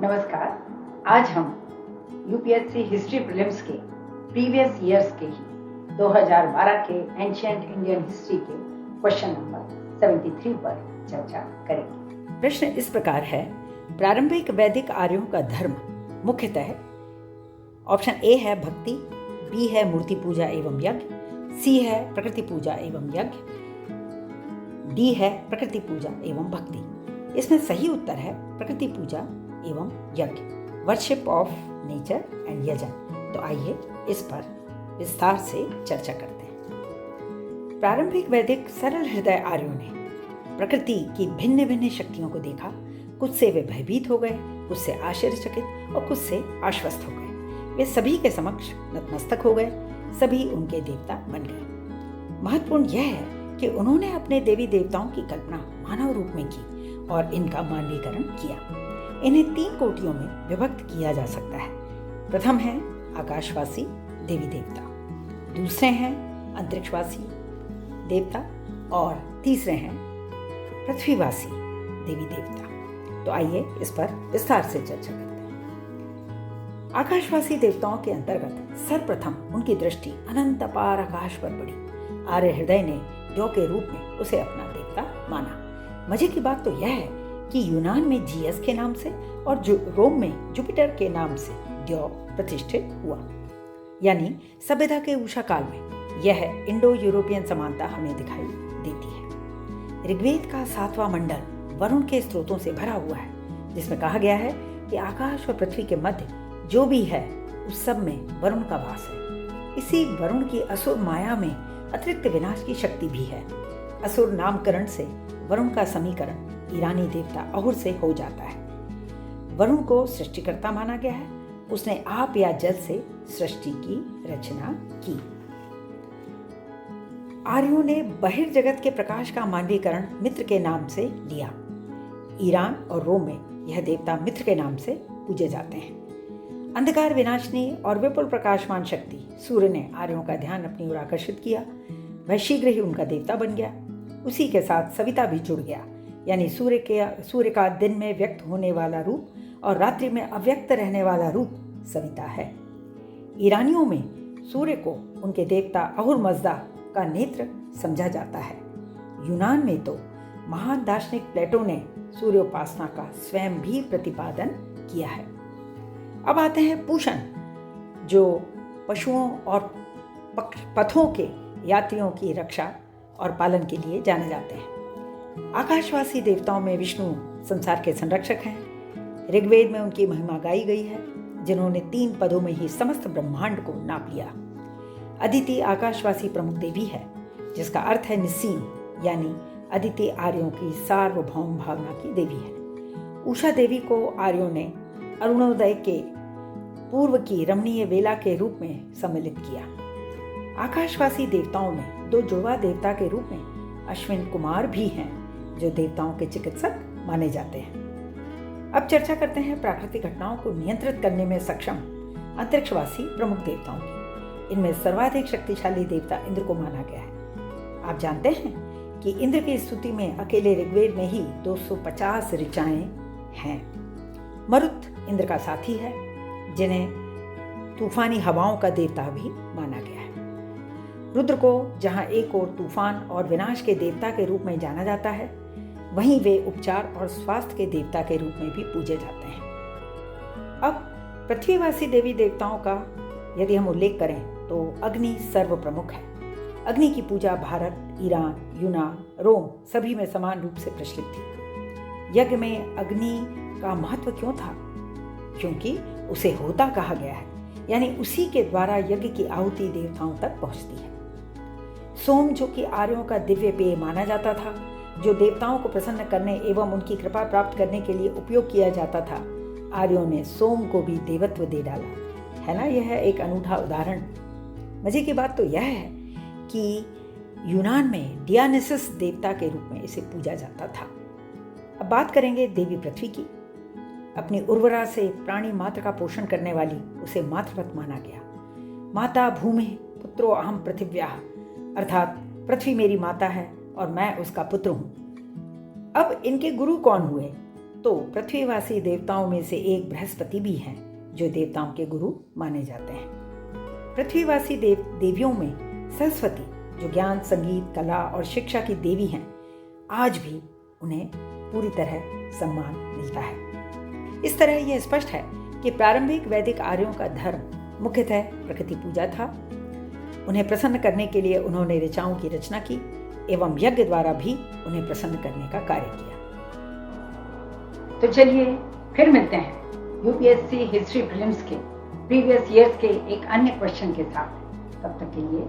नमस्कार। आज हम यूपीएससी हिस्ट्री प्रीलिम्स के प्रीवियस ईयर्स के ही 2012 के एंशिएंट इंडियन हिस्ट्री के क्वेश्चन नंबर 73 पर चर्चा करेंगे। प्रश्न इस प्रकार है, प्रारंभिक वैदिक आर्यों का धर्म मुख्यतः ऑप्शन ए है भक्ति, बी है मूर्ति पूजा एवं यज्ञ, सी है प्रकृति पूजा एवं यज्ञ, डी है प्रकृति पूजा एवं भक्ति। इसमें सही उत्तर है प्रकृति पूजा एवं यज्ञ, वर्शिप ऑफ नेचर एंड यजन। तो आइए इस पर विस्तार से चर्चा करते हैं। प्रारंभिक वैदिक सरल हृदय आर्यों ने प्रकृति की भिन्न भिन्न शक्तियों को देखा। कुछ से वे भयभीत हो गए, कुछ से आश्चर्यचकित और कुछ से आश्वस्त हो गए। वे सभी के समक्ष नतमस्तक हो गए, सभी उनके देवता बन गए। महत्वपूर्ण यह है कि उन्होंने अपने देवी देवताओं की कल्पना मानव रूप में की और इनका मानवीकरण किया। इन्हें 3 कोटियों में विभक्त किया जा सकता है। प्रथम है आकाशवासी देवी देवता, दूसरे हैं अंतरिक्षवासी देवता और तीसरे हैं पृथ्वीवासी देवी देवता। तो आइए इस पर विस्तार से चर्चा करते हैं। आकाशवासी देवताओं के अंतर्गत सर्वप्रथम उनकी दृष्टि अनंत अपार आकाश पर पड़ी। आर्य हृदय ने द्यौ के रूप में उसे अपना देवता माना। मजे की बात तो यह है कि यूनान में जीएस के नाम से और रोम में जुपिटर के नाम से द्यौ प्रतिष्ठित हुआ। यानी सभ्यता के उषा काल में यह इंडो यूरोपियन समानता हमें दिखाई देती है। ऋग्वेद का 7वां मंडल वरुण के स्रोतों से भरा हुआ है, जिसमें कहा गया है कि आकाश और पृथ्वी के मध्य जो भी है उस सब में वरुण का वास है। इसी वरुण की असुर माया में अतिरिक्त विनाश की शक्ति भी है। असुर नामकरण से वरुण का समीकरण ईरानी देवता अहुर से हो जाता है। वरुण को सृष्टिकर्ता माना गया है। उसने आप या जल से सृष्टि की रचना की। आर्यों ने बहिर्जगत के प्रकाश का मानवीकरण मित्र के नाम से लिया। ईरान और रोम में यह देवता मित्र के नाम से पूजे जाते हैं। अंधकार विनाशिनी और विपुल प्रकाशमान शक्ति सूर्य ने आर्यों का ध्यान अपनी ओर आकर्षित किया। वह शीघ्र ही उनका देवता बन गया। उसी के साथ सविता भी जुड़ गया, यानी सूर्य का दिन में व्यक्त होने वाला रूप और रात्रि में अव्यक्त रहने वाला रूप सविता है। ईरानियों में सूर्य को उनके देवता अहुर मज़दा का नेत्र समझा जाता है। यूनान में तो महान दार्शनिक प्लेटो ने सूर्योपासना का स्वयं भी प्रतिपादन किया है। अब आते हैं पूषण, जो पशुओं और पथों के यात्रियों की रक्षा और पालन के लिए जाने जाते हैं। आकाशवासी देवताओं में विष्णु संसार के संरक्षक हैं। ऋग्वेद में उनकी महिमा गाई गई है, जिन्होंने 3 पदों में ही समस्त ब्रह्मांड को नाप लिया। अदिति आकाशवासी प्रमुख देवी है, जिसका अर्थ है निसीम, यानी अदिति आर्यों की सार्वभौम भावना की देवी है। उषा देवी को आर्यों ने अरुणोदय के पूर्व की रमणीय वेला के रूप में सम्मिलित किया। आकाशवासी देवताओं में 2 जुड़वा देवता के रूप में अश्विन कुमार भी हैं, जो देवताओं के चिकित्सक माने जाते हैं। अब चर्चा करते हैं प्राकृतिक घटनाओं को नियंत्रित करने में सक्षम अंतरिक्षवासी प्रमुख देवताओं की। इनमें सर्वाधिक शक्तिशाली देवता इंद्र को माना गया है। आप जानते हैं कि इंद्र की स्तुति में अकेले ऋग्वेद में ही 250 ऋचाएं हैं। मरुत इंद्र का साथी है, जिन्हें तूफानी हवाओं का देवता भी माना गया है। रुद्र को जहां एक ओर तूफान और विनाश के देवता के रूप में जाना जाता है, वहीं वे उपचार और स्वास्थ्य के देवता के रूप में भी पूजे जाते हैं। अब पृथ्वीवासी देवी देवताओं का यदि हम उल्लेख करें तो अग्नि सर्व प्रमुख है। अग्नि की पूजा भारत, ईरान, यूनान, रोम सभी में समान रूप से प्रचलित थी। यज्ञ में अग्नि का महत्व क्यों था? क्योंकि उसे होता कहा गया है, यानी उसी के द्वारा यज्ञ की आहुति देवताओं तक पहुंचती है। सोम, जो कि आर्यों का दिव्य पेय माना जाता था, जो देवताओं को प्रसन्न करने एवं उनकी कृपा प्राप्त करने के लिए उपयोग किया जाता था, आर्यों ने सोम को भी देवत्व दे डाला है ना। यह एक अनूठा उदाहरण। मजे की बात तो यह है कि यूनान में डियानिसस देवता के रूप में इसे पूजा जाता था। अब बात करेंगे देवी पृथ्वी की। अपनी उर्वरा से प्राणी मात्र का पोषण करने वाली उसे मातृवत माना गया। माता भूमि पुत्रो अहम पृथिव्याः, अर्थात पृथ्वी मेरी माता है और मैं उसका पुत्र हूँ। अब इनके गुरु कौन हुए? तो पृथ्वीवासी देवताओं में से एक बृहस्पति भी हैं, जो देवताओं के गुरु माने जाते हैं। पृथ्वीवासी देवियों में सरस्वती, जो ज्ञान, संगीत, कला और शिक्षा की देवी हैं, आज भी उन्हें पूरी तरह सम्मान मिलता है। इस तरह यह स्पष्ट है कि प्रारंभिक वैदिक आर्यों का धर्म मुख्यतः प्रकृति पूजा था। उन्हें प्रसन्न करने के लिए उन्होंने ऋचाओं की रचना की एवं यज्ञ द्वारा भी उन्हें प्रसन्न करने का कार्य किया। तो चलिए फिर मिलते हैं यूपीएससी हिस्ट्री प्रीलिम्स के प्रीवियस ईयर्स के एक अन्य क्वेश्चन के साथ। तब तक के लिए